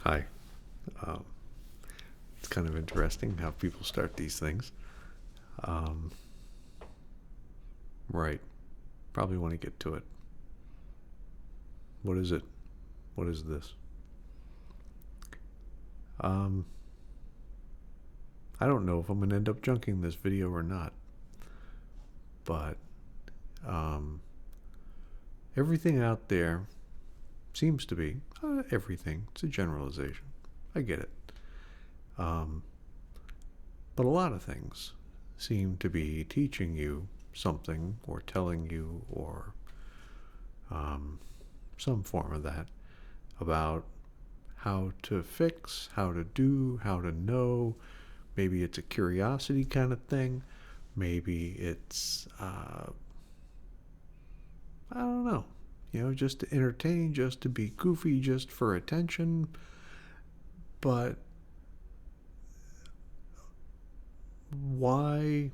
Hi. Um, it's kind of interesting how people start these things. Um, right. Probably want to get to it. What is it? What is this? Um, I don't know if I'm going to end up junking this video or not, but um, everything out there seems to be everything. It's a generalization. I get it. Um, but a lot of things seem to be teaching you something or telling you or um, some form of that about how to fix, how to do, how to know. Maybe it's a curiosity kind of thing. Maybe it's, I don't know, just to entertain, just to be goofy, just for attention. But why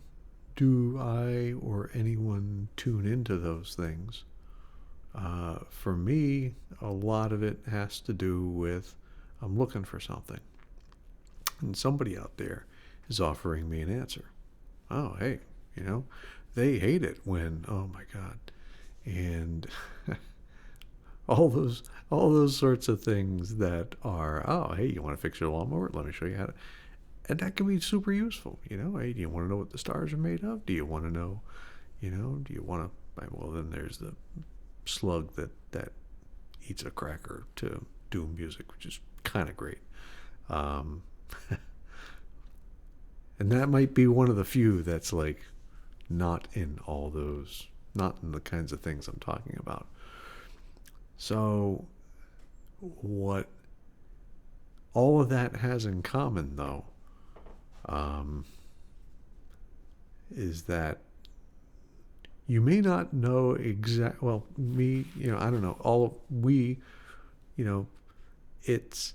do I or anyone tune into those things? For me, a lot of it has to do with I'm looking for something. And somebody out there is offering me an answer. Oh, hey, you know, they hate it when, oh my God. And all those sorts of things that are, oh, hey, you want to fix your lawnmower? Let me show you how to. And that can be super useful. Hey, do you want to know what the stars are made of? Do you want to know, do you want to, well, then there's the slug that eats a cracker to do music, which is kind of great. Um, and that might be one of the few that's like not in all those, not in the kinds of things I'm talking about. So, what all of that has in common, though, um, is that you may not know exact. Well, me, I don't know. We, you know, it's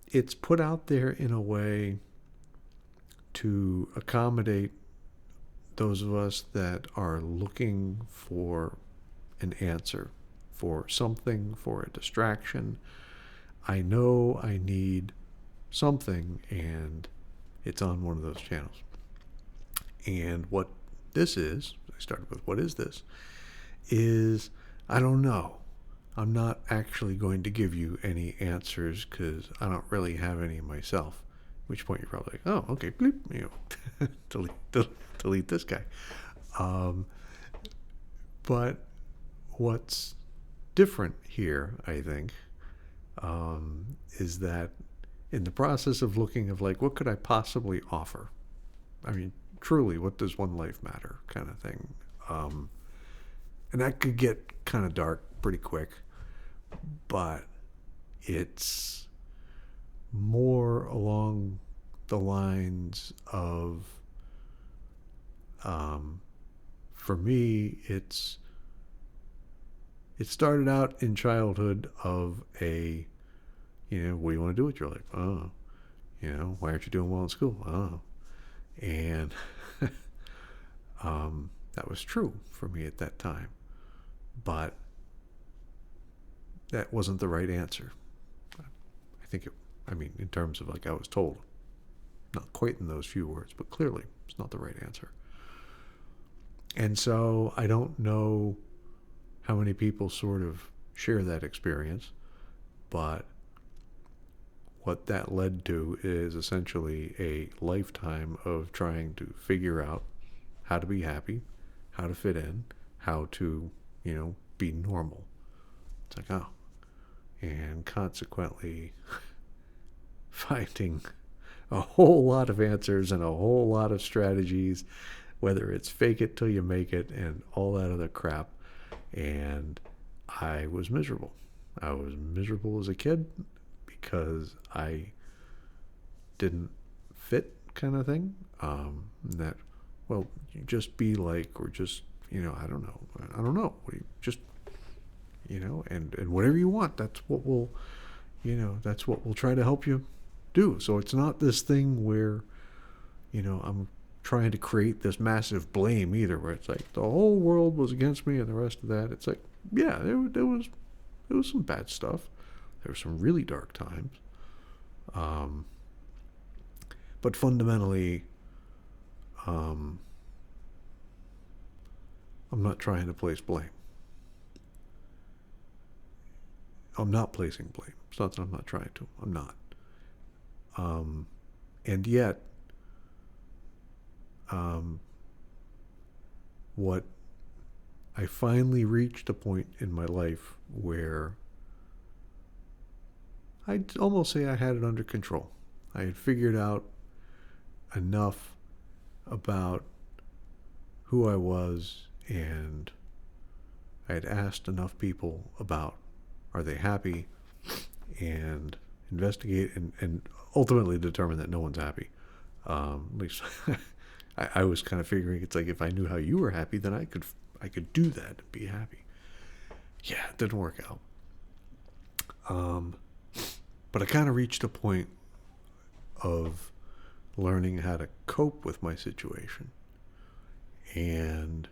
it's put out there in a way to accommodate those of us that are looking for an answer, for something, for a distraction. I know I need something, and it's on one of those channels. And what this is, I started with what is this? Is I don't know. I'm not actually going to give you any answers because I don't really have any myself. At which point you're probably like, oh, okay, bleep, delete this guy. Um, but what's different here, I think, is that in the process of looking of like, what could I possibly offer? I mean, truly, what does one life matter, kind of thing. Um, and that could get kind of dark pretty quick, but it's more along the lines of, um, for me, it started out in childhood of a, what do you want to do with your life? Oh, why aren't you doing well in school? Oh, and that was true for me at that time, but that wasn't the right answer. I think it, I mean, in terms of like I was told, not quite in those few words, but clearly it's not the right answer. And so I don't know how many people sort of share that experience, but what that led to is essentially a lifetime of trying to figure out how to be happy, how to fit in, how to, be normal. It's like, oh. And consequently, finding a whole lot of answers and a whole lot of strategies, whether it's fake it till you make it and all that other crap. And I was miserable. I was miserable as a kid because I didn't fit, kind of thing. That, well, you just be like, or just, I don't know. I don't know. Just, and whatever you want, that's what we'll try to help you do. So it's not this thing where, I'm trying to create this massive blame either, where it's like the whole world was against me and the rest of that. It's like, yeah, there was some bad stuff. There were some really dark times, Um, but fundamentally, um, I'm not trying to place blame. I'm not placing blame. It's not that I'm not trying to. I'm not. Um, and yet, um, what I finally reached a point in my life where I'd almost say I had it under control. I had figured out enough about who I was, and I had asked enough people about are they happy, and investigate and ultimately determine that no one's happy. At least I was kind of figuring it's like if I knew how you were happy, then I could do that and be happy. Yeah, it didn't work out. Um, but I kind of reached a point of learning how to cope with my situation. And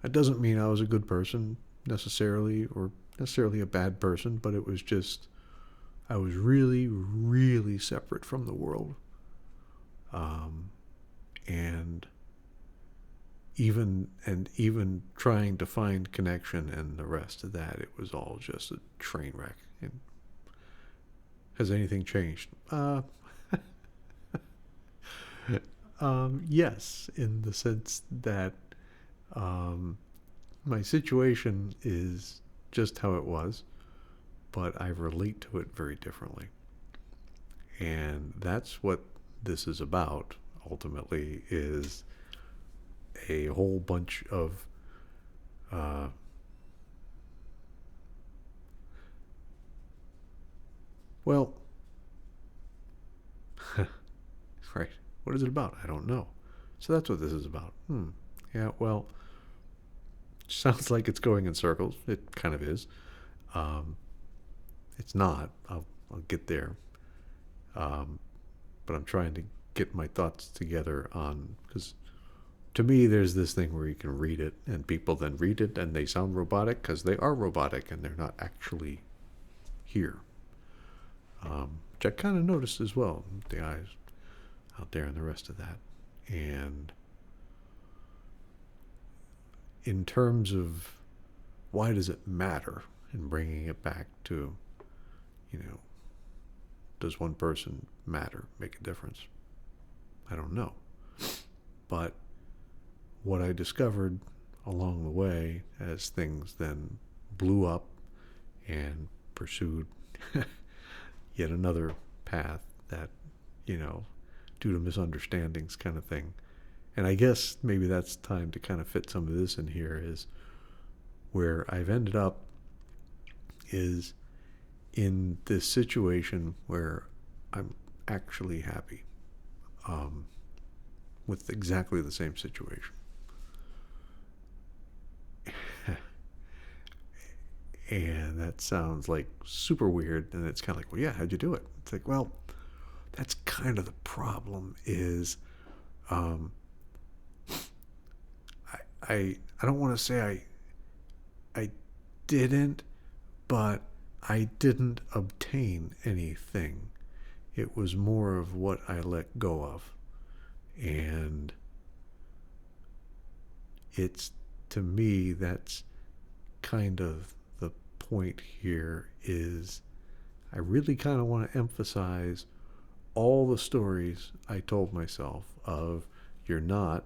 that doesn't mean I was a good person necessarily or necessarily a bad person, but it was just, I was really, really separate from the world. Um, and even trying to find connection and the rest of that, it was all just a train wreck. And has anything changed? Yes, in the sense that my situation is just how it was, but I relate to it very differently. And that's what this is about, ultimately, is a whole bunch of uh, well, right. What is it about? I don't know. So that's what this is about. Yeah, well, sounds like it's going in circles. It kind of is. Um, it's not. I'll get there. Um, but I'm trying to get my thoughts together on, because to me, there's this thing where you can read it and people then read it and they sound robotic because they are robotic and they're not actually here. Which I kind of noticed as well, the eyes out there and the rest of that. And in terms of why does it matter, and bringing it back to, you know, does one person matter, make a difference? I don't know. But what I discovered along the way as things then blew up and pursued yet another path that, due to misunderstandings kind of thing. And I guess maybe that's time to kind of fit some of this in here, is where I've ended up is in this situation where I'm actually happy with exactly the same situation. And that sounds like super weird. And it's kind of like, well, yeah, how'd you do it? It's like, well, that's kind of the problem is um, I don't want to say I didn't, but I didn't obtain anything. It was more of what I let go of. And it's, to me, that's kind of the point here, is I really kind of want to emphasize all the stories I told myself of you're not,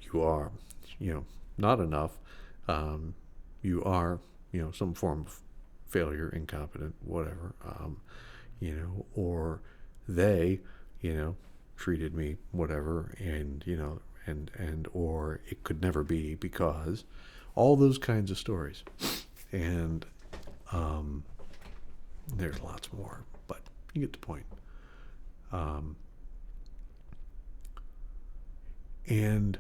you are, not enough, you are, some form of failure, incompetent, whatever, or they, treated me whatever, and, and or it could never be because all those kinds of stories. And there's lots more, but you get the point. And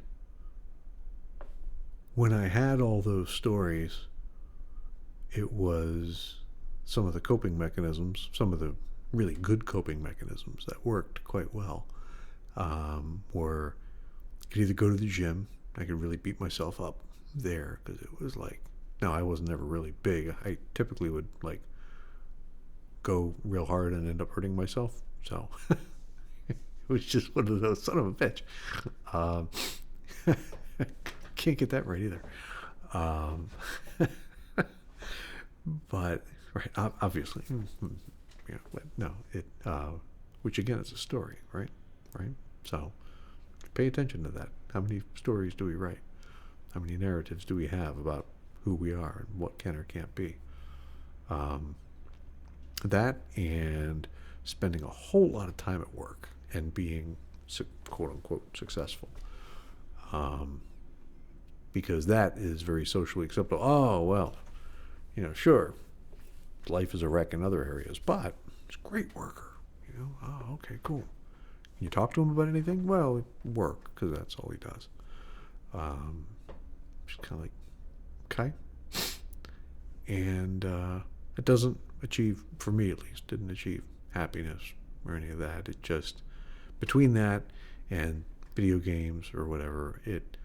when I had all those stories, it was some of the coping mechanisms, some of the really good coping mechanisms that worked quite well, were I could either go to the gym, I could really beat myself up there, because it was like, no, I wasn't ever really big. I typically would like go real hard and end up hurting myself. So it was just one of those, son of a bitch. Um, can't get that right either. Um, but right, obviously, yeah, but no, which again is a story, right? Right. So pay attention to that. How many stories do we write? How many narratives do we have about who we are and what can or can't be? That and spending a whole lot of time at work and being quote unquote successful. Because that is very socially acceptable. Oh, well, sure, life is a wreck in other areas, but it's a great worker. Oh, okay, cool. Can you talk to him about anything? Well, work, because that's all he does. Just kind of like, okay. And it doesn't achieve, for me at least, didn't achieve happiness or any of that. It just, between that and video games or whatever, it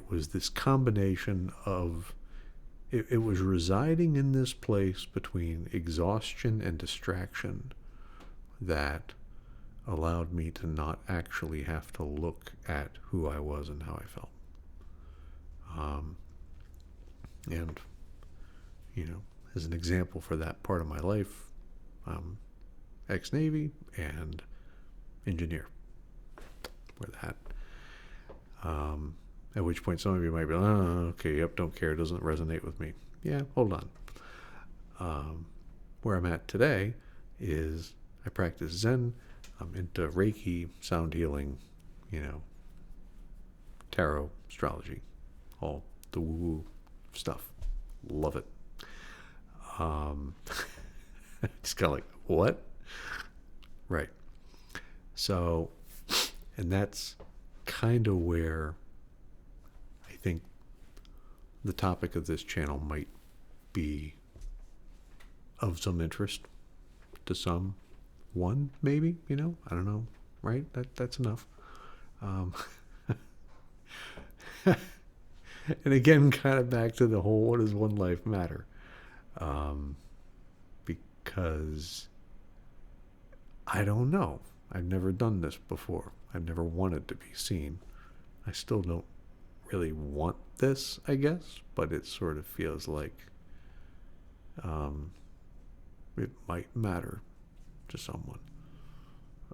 was this combination of, it was residing in this place between exhaustion and distraction that allowed me to not actually have to look at who I was and how I felt. And, as an example for that part of my life, I'm ex-Navy and engineer. Wear that. At which point some of you might be like, oh, okay, yep, don't care, doesn't resonate with me. Yeah, hold on. Where I'm at today is I practice Zen. I'm into Reiki, sound healing, tarot, astrology, all the woo-woo stuff. Love it. Just kind of like, what? Right. So, and that's kind of where I think the topic of this channel might be of some interest to someone, maybe, I don't know, right? That's enough. And again, kind of back to the whole, what does one life matter? Because I don't know. I've never done this before. I've never wanted to be seen. I still don't really want this, I guess, but it sort of feels like it might matter to someone.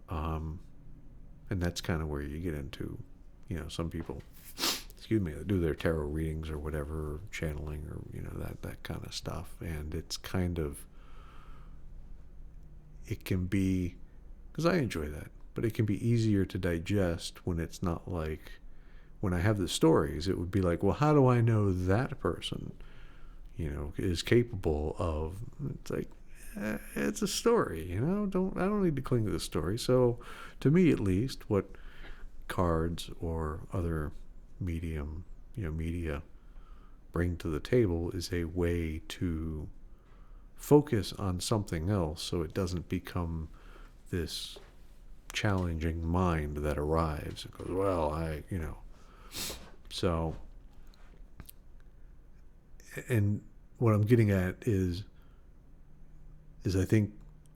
And that's kind of where you get into, some people, do their tarot readings or whatever, or channeling or, that kind of stuff. And it's kind of, it can be, because I enjoy that, but it can be easier to digest when it's not like, when I have the stories, it would be like, well, how do I know that person, is capable of, it's like, it's a story, I don't need to cling to the story. So to me, at least, what cards or other media bring to the table is a way to focus on something else so it doesn't become this challenging mind that arrives and goes, well, So, and what I'm getting at is I think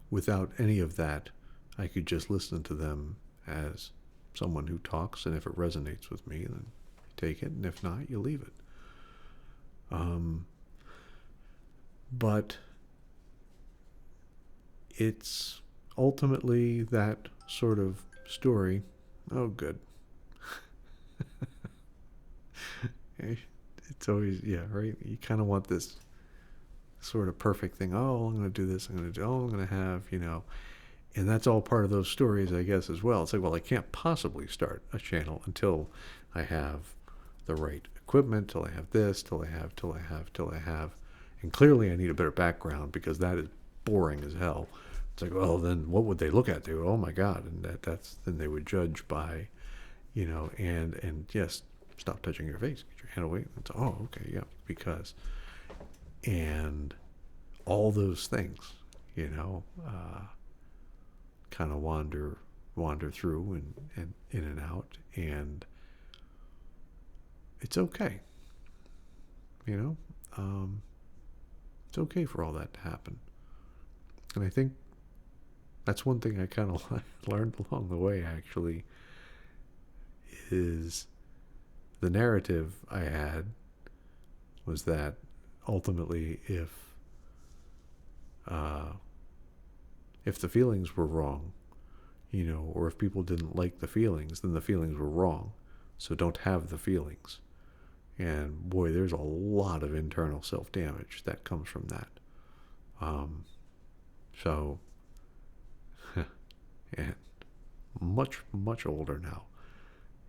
without any of that, I could just listen to them as someone who talks, and if it resonates with me, then you take it, and if not, you leave it. But it's ultimately that sort of story. Oh, good. It's always, yeah, right? You kind of want this sort of perfect thing. Oh, I'm going to do this. I'm going to have, and that's all part of those stories, I guess, as well. It's like, well, I can't possibly start a channel until I have the right equipment, till I have this, till I have. And clearly I need a better background because that is boring as hell. It's like, well, then what would they look at? They go, oh my God. And then they would judge by, and yes, stop touching your face, get your hand away. It's, oh, okay, yeah, because, and all those things, kind of wander through and in and out, and it's okay. It's okay for all that to happen. And I think that's one thing I kind of learned along the way, actually, is the narrative I had was that ultimately, uh, if the feelings were wrong, or if people didn't like the feelings, then the feelings were wrong. So don't have the feelings. And boy, there's a lot of internal self damage that comes from that. Um, so, and much, much older now.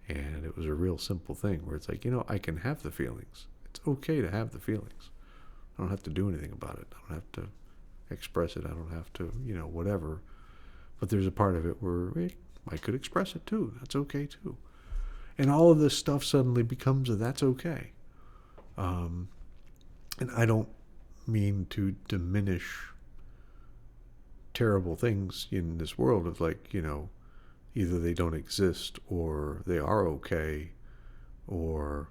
And it was a real simple thing where it's like, I can have the feelings. It's okay to have the feelings. I don't have to do anything about it. I don't have to express it. I don't have to, whatever. But there's a part of it where I could express it too. That's okay too. And all of this stuff suddenly becomes a that's okay. And I don't mean to diminish terrible things in this world of either they don't exist or they are okay, or,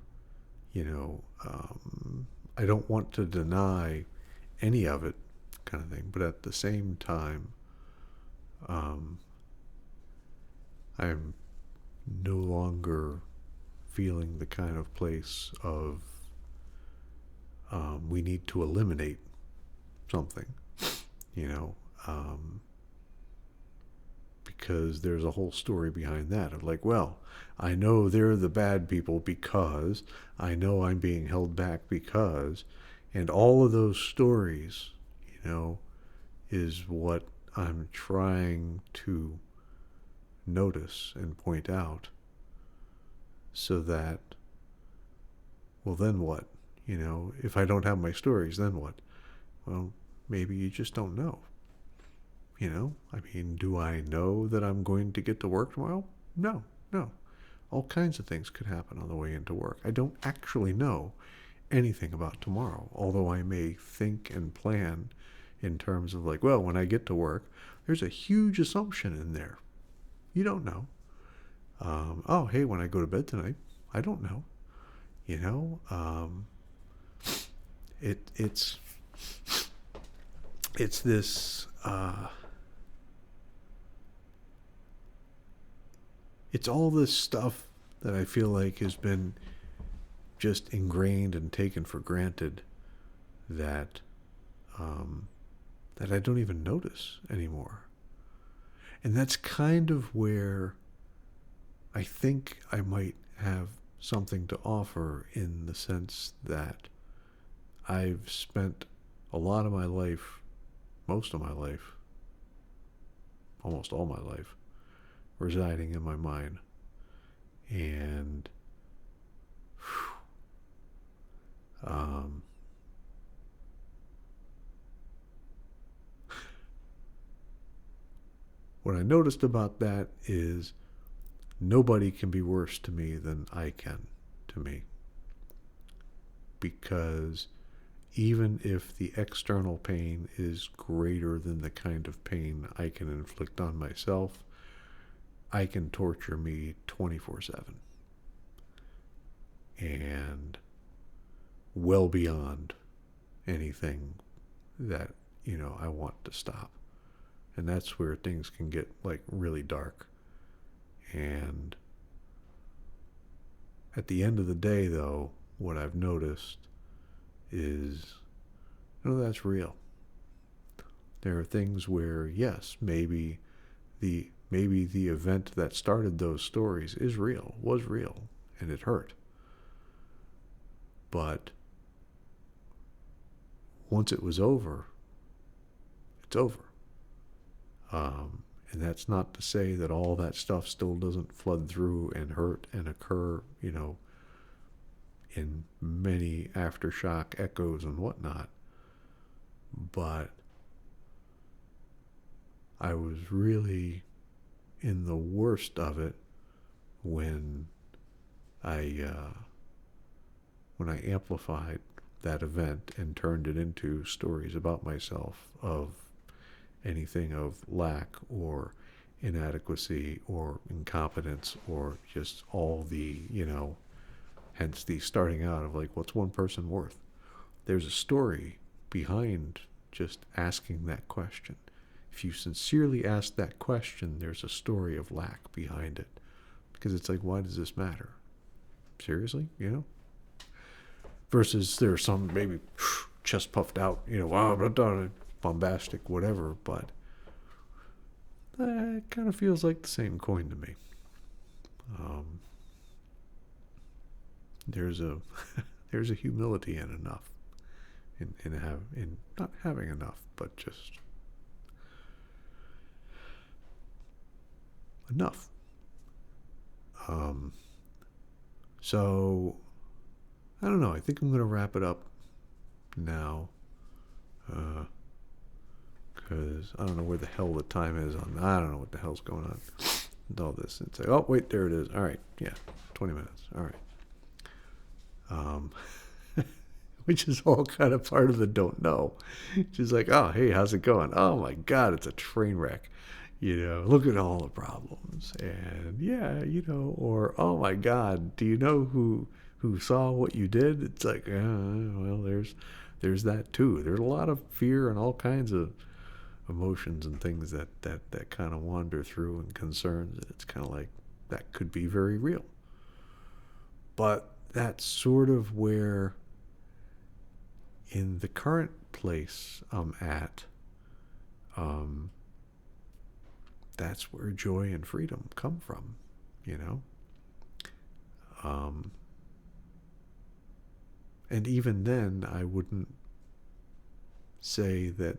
I don't want to deny any of it, kind of thing. But at the same time, I'm no longer feeling the kind of place of we need to eliminate something, because there's a whole story behind that of well, I know they're the bad people because I know I'm being held back because, and all of those stories, is what I'm trying to notice and point out so that, well, then what? If I don't have my stories, then what? Well, maybe you just don't know. I mean, do I know that I'm going to get to work tomorrow? No. All kinds of things could happen on the way into work. I don't actually know anything about tomorrow, although I may think and plan in terms of well, when I get to work, there's a huge assumption in there. You don't know. Oh, hey, when I go to bed tonight, I don't know. It's this. It's all this stuff that I feel like has been just ingrained and taken for granted that that I don't even notice anymore. And that's kind of where I think I might have something to offer, in the sense that I've spent a lot of my life, most of my life, almost all my life, residing in my mind. And what I noticed about that is nobody can be worse to me than I can to me. Because even if the external pain is greater than the kind of pain I can inflict on myself, I can torture me 24/7. And well beyond anything that, I want to stop. And that's where things can get really dark. And at the end of the day, though, what I've noticed is, that's real. There are things where, yes, maybe the event that started those stories is real, was real, and it hurt. But once it was over, it's over. And that's not to say that all that stuff still doesn't flood through and hurt and occur, in many aftershock echoes and whatnot. But I was really in the worst of it when I amplified that event and turned it into stories about myself of anything of lack or inadequacy or incompetence, or just all the, hence the starting out of what's one person worth? There's a story behind just asking that question. if you sincerely ask that question, there's a story of lack behind it. Because it's like, why does this matter? Seriously? Versus there's some maybe chest puffed out, wow, bombastic, whatever, but it kind of feels like the same coin to me. There's a there's a humility in enough, in not having enough, but just enough. So I don't know. I think I'm going to wrap it up now, because I don't know where the hell the time is on. I don't know what the hell's going on with all this. It's like, oh wait, there it is. All right, yeah, 20 minutes. All right. Which is all kind of part of the don't know. She's like, oh, hey, how's it going? Oh my God, it's a train wreck. Look at all the problems. And yeah, or, oh my God, do you know who saw what you did? It's like, well, there's that too. There's a lot of fear and all kinds of emotions and things that kind of wander through, and concerns. It's kind of like, that could be very real. But that's sort of where, in the current place I'm at, that's where joy and freedom come from, and even then, I wouldn't say that,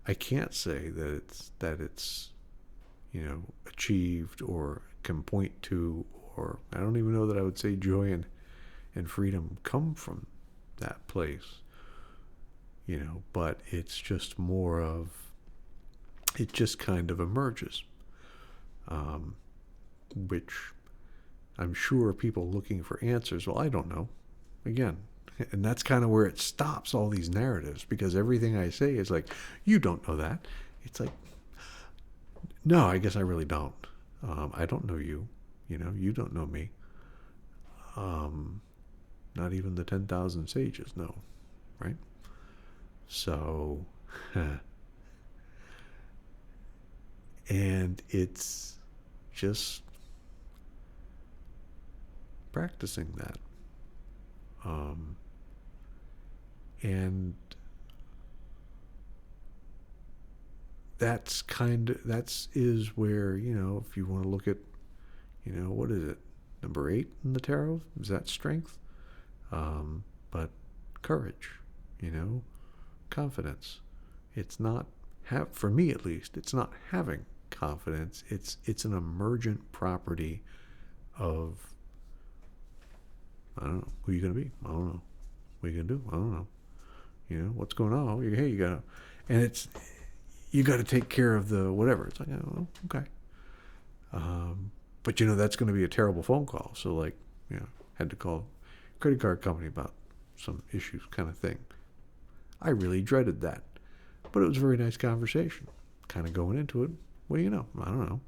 I can't say that it's achieved, or can point to, or I don't even know that I would say joy and freedom come from that place, but it's just more of, it just kind of emerges, which I'm sure people looking for answers, well, I don't know, again, and that's kind of where it stops all these narratives, because everything I say is like, you don't know that. It's like, no, I guess I really don't. I don't know you. You don't know me. Not even the 10,000 sages know, right? So, and it's just practicing that. And that is where, if you want to look at, what is it? Number 8 in the tarot? Is that strength? But courage, confidence. It's not, for me at least, it's not having confidence. It's an emergent property of, I don't know, who you going to be? I don't know. What are you going to do? I don't know. What's going on? Hey, you got to, and you got to take care of the whatever. It's like, oh, okay. But that's going to be a terrible phone call. So like, had to call a credit card company about some issues, kind of thing. I really dreaded that, but it was a very nice conversation. Kind of going into it, what do you know? I don't know.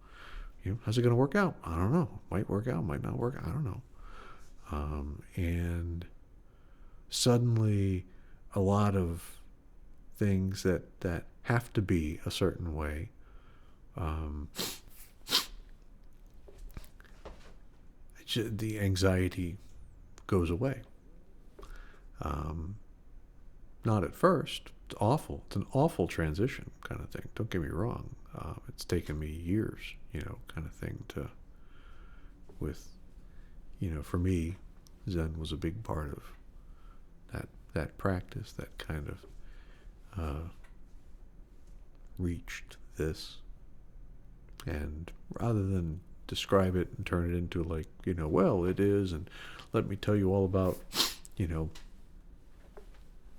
How's it going to work out? I don't know. Might work out, might not work. I don't know. And suddenly, a lot of things that have to be a certain way, the anxiety goes away. Not at first. It's awful. It's an awful transition kind of thing. Don't get me wrong. It's taken me years, kind of thing for me, Zen was a big part of that practice, that kind of reached this. And rather than describe it and turn it into like, well, it is, and let me tell you all about,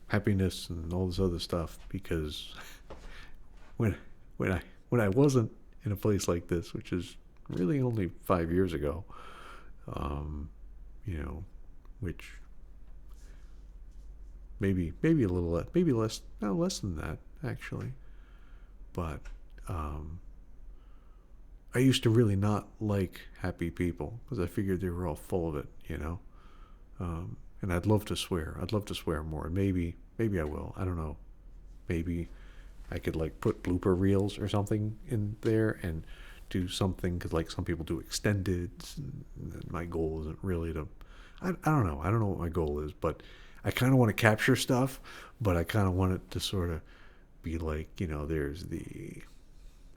happiness and all this other stuff, because when I wasn't in a place like this, which is really only 5 years ago, which maybe a little less, maybe less than that actually, but I used to really not like happy people, because I figured they were all full of it, and I'd love to swear more. Maybe I will. I don't know. Maybe I could like put blooper reels or something in there and do something, because like some people do extended. My goal isn't really to, I don't know. I don't know what my goal is, but I kind of want to capture stuff, but I kind of want it to sort of be like, there's the,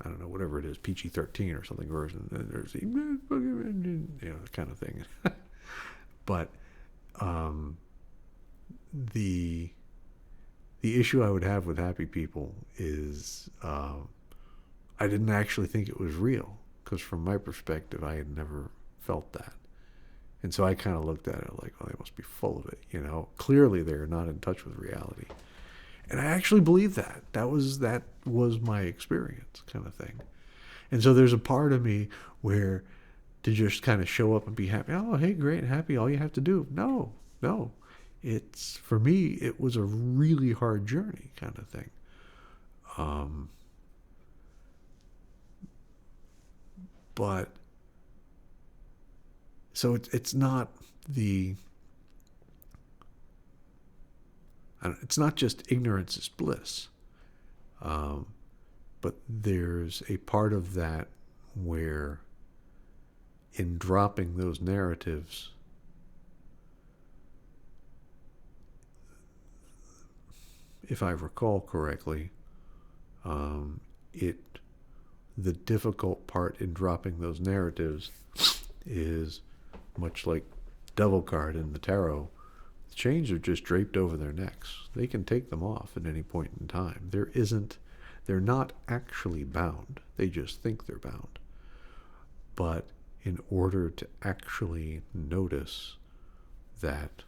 I don't know, whatever it is, PG-13 or something version, and there's the, kind of thing. But um, the issue I would have with Happy People is I didn't actually think it was real, because from my perspective, I had never felt that. And so I kind of looked at it like, oh, they must be full of it, Clearly, they're not in touch with reality. And I actually believe that. That was my experience, kind of thing. And so there's a part of me where to just kind of show up and be happy. Oh, hey, great, happy. All you have to do. No, no. It's, for me, it was a really hard journey, kind of thing. But so it's not the, it's not just ignorance is bliss, but there's a part of that where, in dropping those narratives, if I recall correctly, it the difficult part in dropping those narratives is much like Devil card in the tarot. The chains are just draped over their necks. They can take them off at any point in time. They're not actually bound. They just think they're bound. But in order to actually notice that,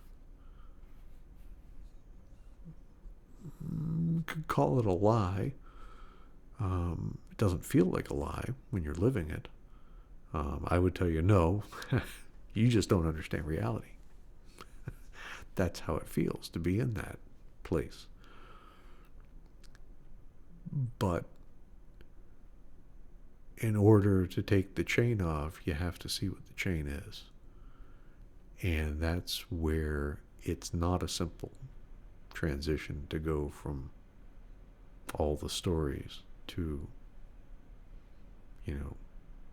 you could call it a lie. It doesn't feel like a lie when you're living it. I would tell you, no, you just don't understand reality. That's how it feels to be in that place. But in order to take the chain off, you have to see what the chain is. And that's where it's not a simple transition to go from all the stories to,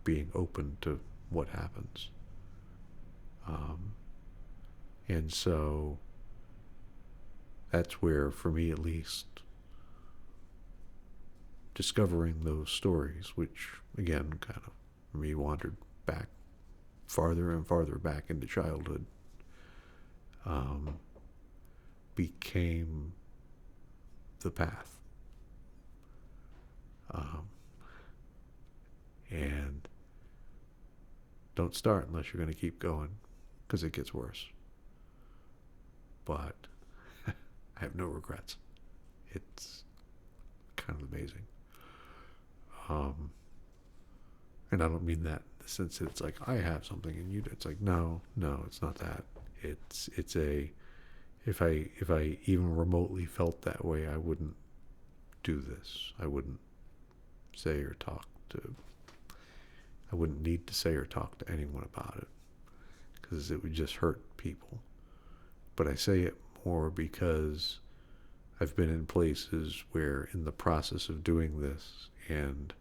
being open to what happens. And so that's where, for me at least, discovering those stories, which again kind of, for me, wandered back farther and farther back into childhood, became the path. And don't start unless you're going to keep going, because it gets worse. But I have no regrets. It's kind of amazing. And I don't mean that in the sense that it's like I have something and you do. It's like, no, it's not that. It's a, if I even remotely felt that way, I wouldn't do this. I wouldn't say or talk to, I wouldn't need to say or talk to anyone about it, because it would just hurt people. But I say it more because I've been in places where, in the process of doing this, and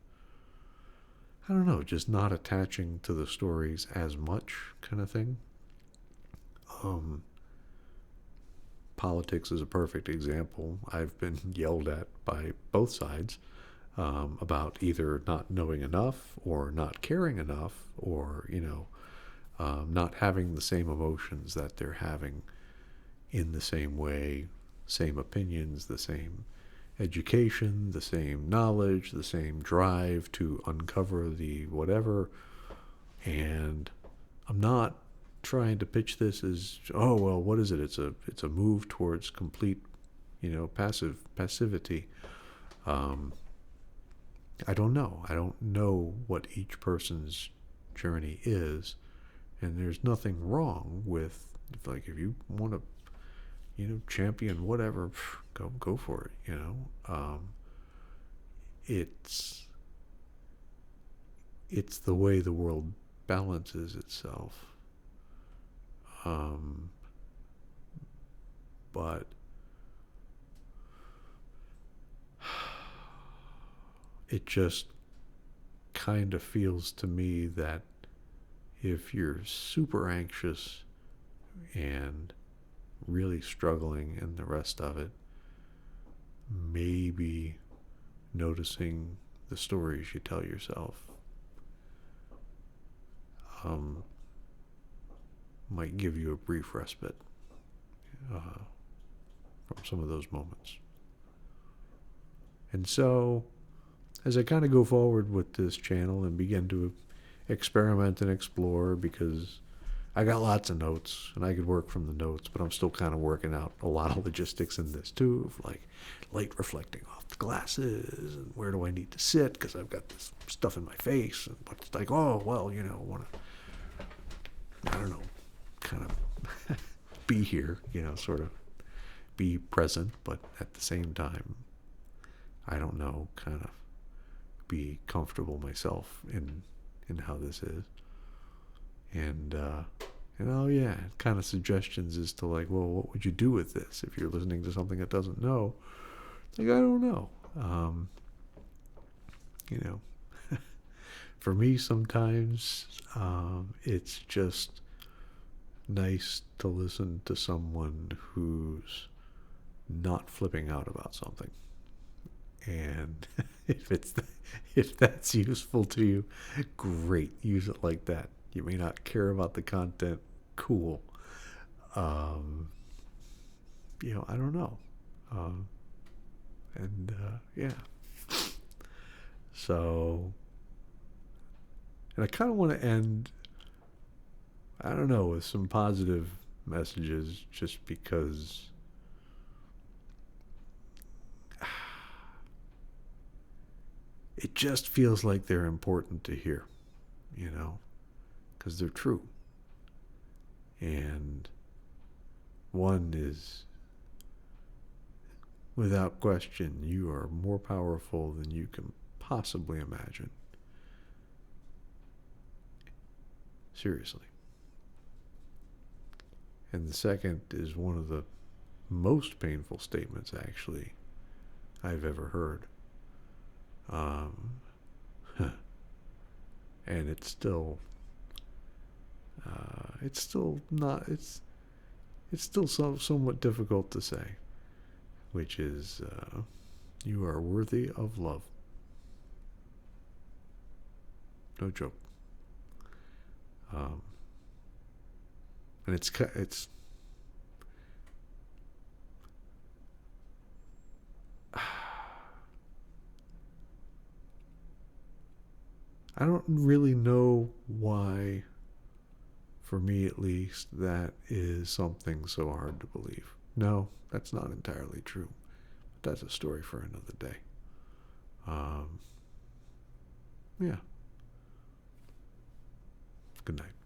I don't know, just not attaching to the stories as much, kind of thing. Politics is a perfect example. I've been yelled at by both sides about either not knowing enough or not caring enough, or not having the same emotions that they're having in the same way, same opinions, the same education, the same knowledge, the same drive to uncover the whatever. And I'm not trying to pitch this as, oh well, what is it? It's a move towards complete, passivity. I don't know. I don't know what each person's journey is, and there's nothing wrong with, if you want to, champion whatever, go for it. It's the way the world balances itself. But it just kind of feels to me that if you're super anxious and really struggling in the rest of it, maybe noticing the stories you tell yourself might give you a brief respite from some of those moments. And so, as I kind of go forward with this channel and begin to experiment and explore, because I got lots of notes and I could work from the notes, but I'm still kind of working out a lot of logistics in this too, of like light reflecting off the glasses and where do I need to sit because I've got this stuff in my face, and but it's like, oh well, you know, want to, I don't know, kind of be here, you know, sort of be present, but at the same time, I don't know, kind of be comfortable myself in how this is. And oh yeah, kind of suggestions as to like, well, what would you do with this if you're listening to something that doesn't know? It's like, I don't know. You know, for me sometimes it's just nice to listen to someone who's not flipping out about something. And if that's useful to you, great, use it like that. You may not care about the content, cool. You know, I don't know. Yeah. So, and I kind of want to end, I don't know, with some positive messages, just because it just feels like they're important to hear, you know, because they're true. And one is, without question, you are more powerful than you can possibly imagine. Seriously. And the second is one of the most painful statements, actually, I've ever heard. And it's still not, it's still somewhat difficult to say, which is, you are worthy of love. No joke. And it's I don't really know why, for me at least, that is something so hard to believe. No, that's not entirely true. But that's a story for another day. Yeah. Good night.